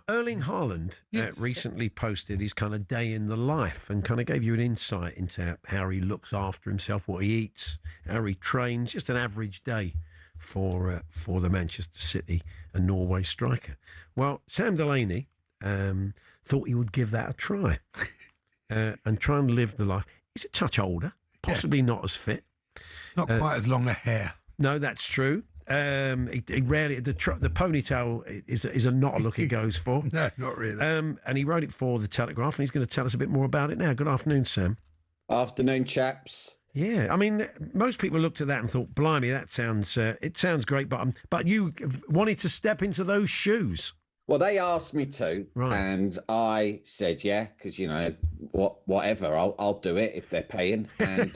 Erling Haaland recently posted his kind of day in the life and kind of gave you an insight into how he looks after himself, what he eats, how he trains. Just an average day for the Manchester City and Norway striker. Well, Sam Delaney thought he would give that a try and try and live the life. He's a touch older, possibly not as fit. Not quite as long a hair. No, that's true. He rarely the ponytail is a not a look he goes for. No, not really. And he wrote it for the Telegraph, and he's going to tell us a bit more about it now. Good afternoon, Sam. Afternoon, chaps. Yeah, I mean, most people looked at that and thought, "Blimey, that sounds it sounds great," but you wanted to step into those shoes. Well, they asked me to, Right. and I said yeah, because whatever, I'll do it if they're paying. And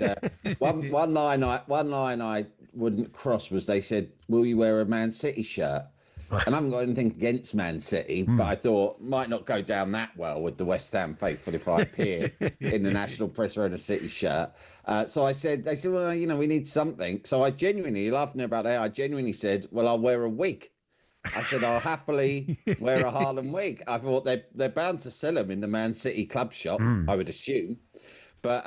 one line I wouldn't cross was they said, "Will you wear a Man City shirt?" And I haven't got anything against Man City, but I thought might not go down that well with the West Ham faithful if I appear in the national press wearing a City shirt. So they said, well, we need something. So I genuinely, laughing about that, I genuinely said, well, I'll wear a wig. I said, I'll happily wear a Haaland wig. I thought they're bound to sell them in the Man City club shop, I would assume. But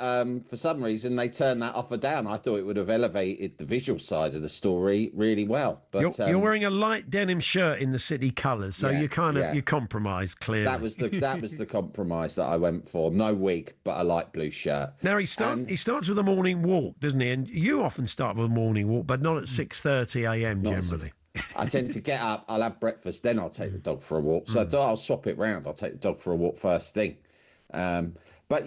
for some reason, they turned that offer down. I thought it would have elevated the visual side of the story really well. But You're wearing a light denim shirt in the City colours, so you you compromised clearly. That was the compromise that I went for. No wig, but a light blue shirt. Now he starts with a morning walk, doesn't he? And you often start with a morning walk, but not at 6:30 a.m. generally. I tend to get up, I'll have breakfast, then I'll take the dog for a walk. So I thought I'll swap it round. I'll take the dog for a walk first thing. But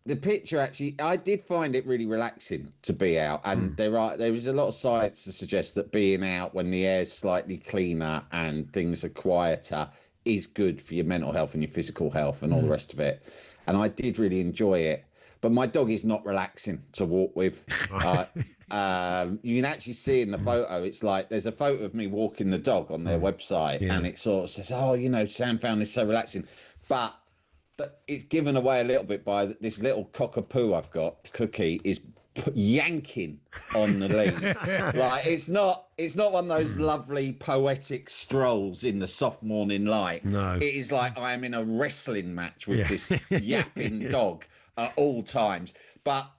the picture actually, I did find it really relaxing to be out. And there was a lot of science to suggest that being out when the air's slightly cleaner and things are quieter is good for your mental health and your physical health and all the rest of it. And I did really enjoy it. But my dog is not relaxing to walk with. You can actually see in the photo, it's like there's a photo of me walking the dog on their website, and it sort of says, Sam found this so relaxing. But it's given away a little bit by this little cockapoo I've got, Cookie, is yanking on the lead. Like it's not one of those lovely poetic strolls in the soft morning light. No. It is like I am in a wrestling match with this yapping dog at all times. But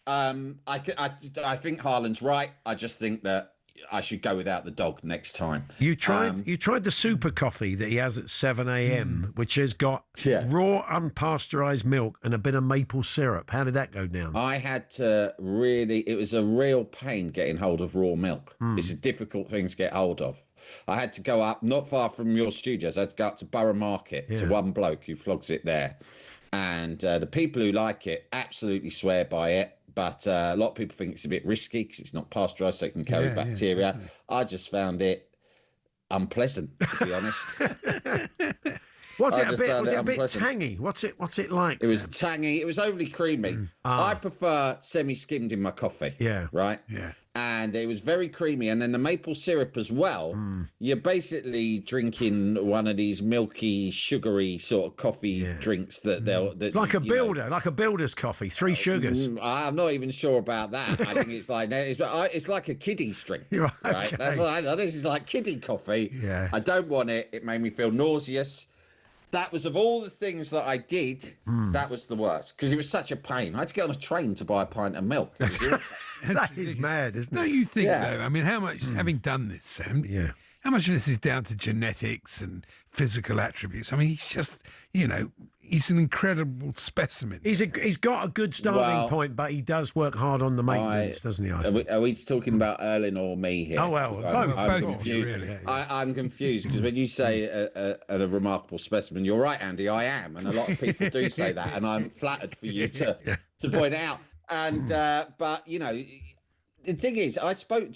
I think Haaland's right. I just think that I should go without the dog next time. You tried the super coffee that he has at 7 a.m., which has got raw unpasteurised milk and a bit of maple syrup. How did that go down? I had to it was a real pain getting hold of raw milk. It's a difficult thing to get hold of. I had to go up, not far from your studios, I had to go up to Borough Market to one bloke who flogs it there. And the people who like it absolutely swear by it. But a lot of people think it's a bit risky because it's not pasteurised, so it can carry bacteria. I just found it unpleasant, to be honest. Was it a bit tangy? What's it like? It was tangy. It was overly creamy. I prefer semi-skimmed in my coffee. Yeah. Right? Yeah. And it was very creamy. And then the maple syrup as well. You're basically drinking one of these milky, sugary sort of coffee drinks that like a builder's coffee, 3 sugars. I'm not even sure about that. I think it's like a kiddie's drink. Right? Okay. That's what I know. This is like kiddie coffee. Yeah. I don't want it. It made me feel nauseous. That was, of all the things that I did, that was the worst because it was such a pain. I had to get on a train to buy a pint of milk. That is mad, isn't it? Don't you think, though? I mean, how much, having done this, Sam, how much of this is down to genetics and physical attributes? I mean, he's just, he's an incredible specimen. He's got a good starting point, but he does work hard on the maintenance, doesn't he? Are we talking about Erling or me here? Oh, well, I'm both confused. really. I'm confused because when you say a remarkable specimen, you're right, Andy, I am. And a lot of people do say that. And I'm flattered for you to point it out. And, but, the thing is,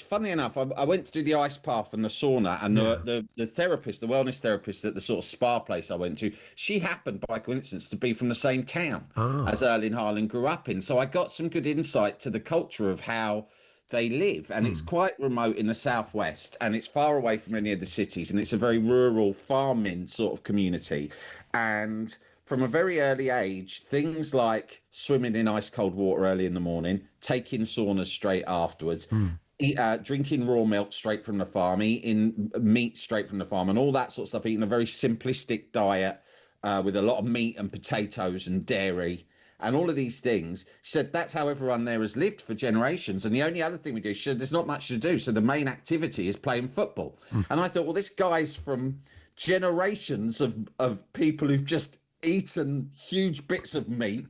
funny enough, I went to do the ice bath and the sauna, and the therapist, the wellness therapist at the sort of spa place I went to, she happened by coincidence to be from the same town as Erling Haaland grew up in. So I got some good insight to the culture of how they live. And it's quite remote in the southwest, and it's far away from any of the cities, and it's a very rural farming sort of community. And from a very early age, things like swimming in ice cold water early in the morning, taking saunas straight afterwards, drinking raw milk straight from the farm, eating meat straight from the farm, and all that sort of stuff. Eating a very simplistic diet with a lot of meat and potatoes and dairy and all of these things. She said that's how everyone there has lived for generations. And the only other thing we do, she said, there's not much to do. So the main activity is playing football. And I thought, well, this guy's from generations of people who've just eaten huge bits of meat,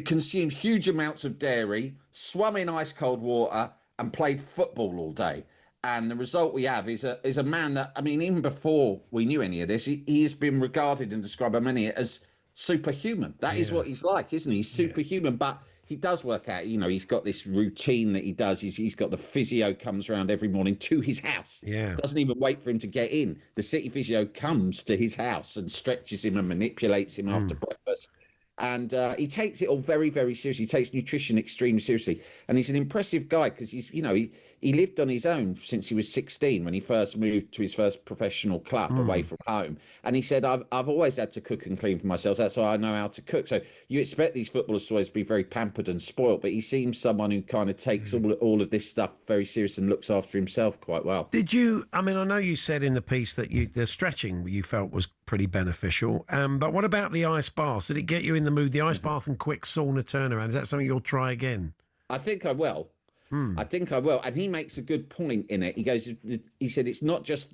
consumed huge amounts of dairy, swum in ice cold water, and played football all day. And the result we have is a man that, I mean, even before we knew any of this, he has been regarded and described by many as superhuman. That is what he's like, isn't he? He's superhuman, but he does work out. You know, he's got this routine that he does. He's got the physio comes around every morning to his house. Doesn't even wait for him to get in. The city physio comes to his house and stretches him and manipulates him after breakfast. And he takes it all very, very seriously. He takes nutrition extremely seriously. And he's an impressive guy because he's, you know, he lived on his own since he was 16 when he first moved to his first professional club away from home. And he said, I've always had to cook and clean for myself. That's why I know how to cook. So you expect these footballers to always be very pampered and spoilt, but he seems someone who kind of takes all of this stuff very serious and looks after himself quite well. Did you, I mean, I know you said in the piece that the stretching you felt was pretty beneficial, but what about the ice bath? Did it get you in the mood? The ice bath and quick sauna turnaround, is that something you'll try again? I think I will. I think I will. And he makes a good point in it. He said it's not just,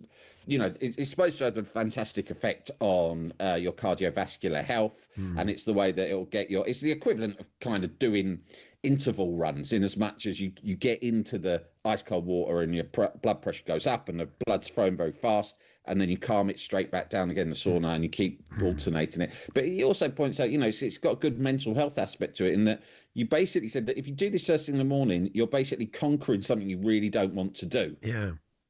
you know, it's supposed to have a fantastic effect on your cardiovascular health. And it's the way that it'll get it's the equivalent of kind of doing interval runs, in as much as you get into the ice cold water and your blood pressure goes up and the blood's flowing very fast, and then you calm it straight back down again in the sauna and you keep alternating it. But he also points out, you know, it's got a good mental health aspect to it, in that you basically said that if you do this first thing in the morning, you're basically conquering something you really don't want to do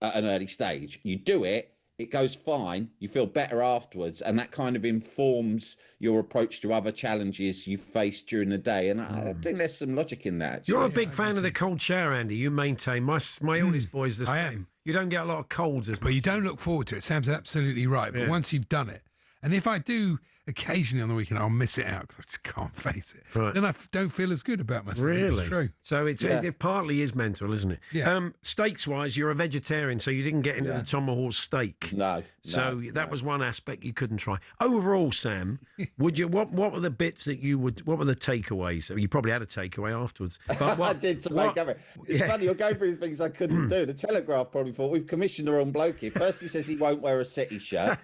at an early stage. You do it, it goes fine, you feel better afterwards, and that kind of informs your approach to other challenges you face during the day. And I think there's some logic in that, actually. You're a big fan of the cold shower, Andy. You maintain. My oldest boy's the same. I am. You don't get a lot of colds. But you don't look forward to it. Sam's absolutely right. But once you've done it, and if I do occasionally on the weekend, I'll miss it out because I just can't face it. Right. Then I don't feel as good about myself. Really? It's true. So it partly is mental, isn't it? Yeah. Steaks-wise, you're a vegetarian, so you didn't get into the tomahawk steak. No. So that was one aspect you couldn't try. Overall, Sam, would you? What were the bits that you would? What were the takeaways? You probably had a takeaway afterwards. But I did to make up. It's funny, you're going through the things I couldn't do. The Telegraph probably thought we've commissioned the wrong bloke here. First he says he won't wear a City shirt.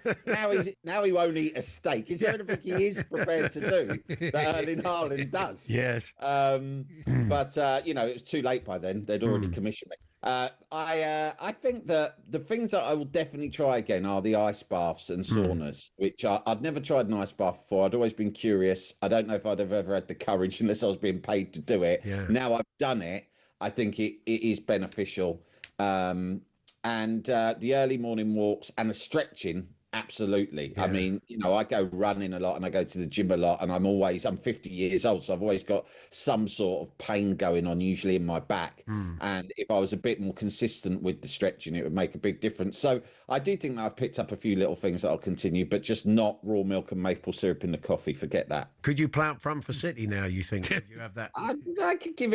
Now he won't eat a steak. Is there anything he is prepared to do that Erling Haaland does? Yes. But you know, it was too late by then. They'd already commissioned me. I think that the things that I will definitely try again are the ice baths and saunas, which I'd never tried an ice bath before. I'd always been curious. I don't know if I'd have ever had the courage unless I was being paid to do it. Now I've done it, I think it is beneficial. And the early morning walks and the stretching, absolutely. I mean, you know, I go running a lot and I go to the gym a lot, and I'm 50 years old, so I've always got some sort of pain going on, usually in my back. And if I was a bit more consistent with the stretching, it would make a big difference. So I do think that I've picked up a few little things that I'll continue, but just not raw milk and maple syrup in the coffee. Forget that. Could you play up front for City now, you think? Could you have that? I could give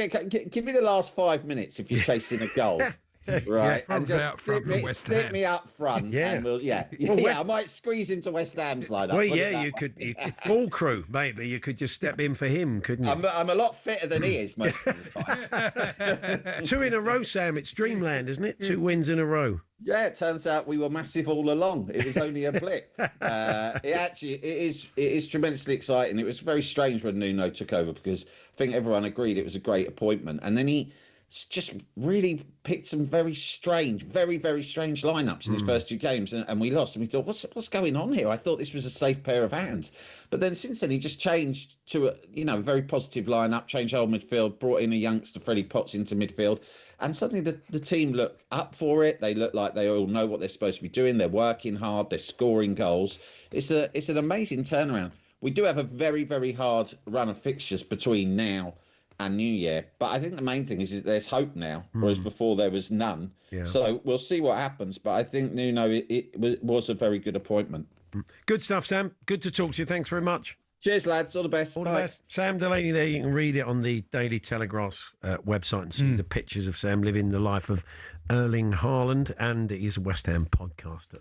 me the last 5 minutes if you're chasing a goal. Right, and just stick me up front, and I might squeeze into West Ham's lineup. Well, you could full crew, maybe you could just step in for him, couldn't you? I'm a lot fitter than he is most of the time. 2 in a row, Sam. It's dreamland, isn't it? 2 wins in a row. Yeah, it turns out we were massive all along. It was only a blip. It is tremendously exciting. It was very strange when Nuno took over, because I think everyone agreed it was a great appointment, and then he just really picked some very strange, very, very strange lineups in his first 2 games, and we lost. And we thought, what's going on here? I thought this was a safe pair of hands. But then since then, he just changed to a very positive lineup, changed whole midfield, brought in a youngster, Freddie Potts, into midfield. And suddenly the team look up for it. They look like they all know what they're supposed to be doing. They're working hard. They're scoring goals. It's an amazing turnaround. We do have a very, very hard run of fixtures between now and New Year, but I think the main thing is there's hope now, whereas before there was none. So we'll see what happens, but I think Nuno, it was a very good appointment. Good stuff, Sam. Good to talk to you. Thanks very much. Cheers, lads. All the best. All the best. Sam Delaney there. You can read it on the Daily Telegraph's website and see the pictures of Sam living the life of Erling Haaland, and it is a West Ham podcaster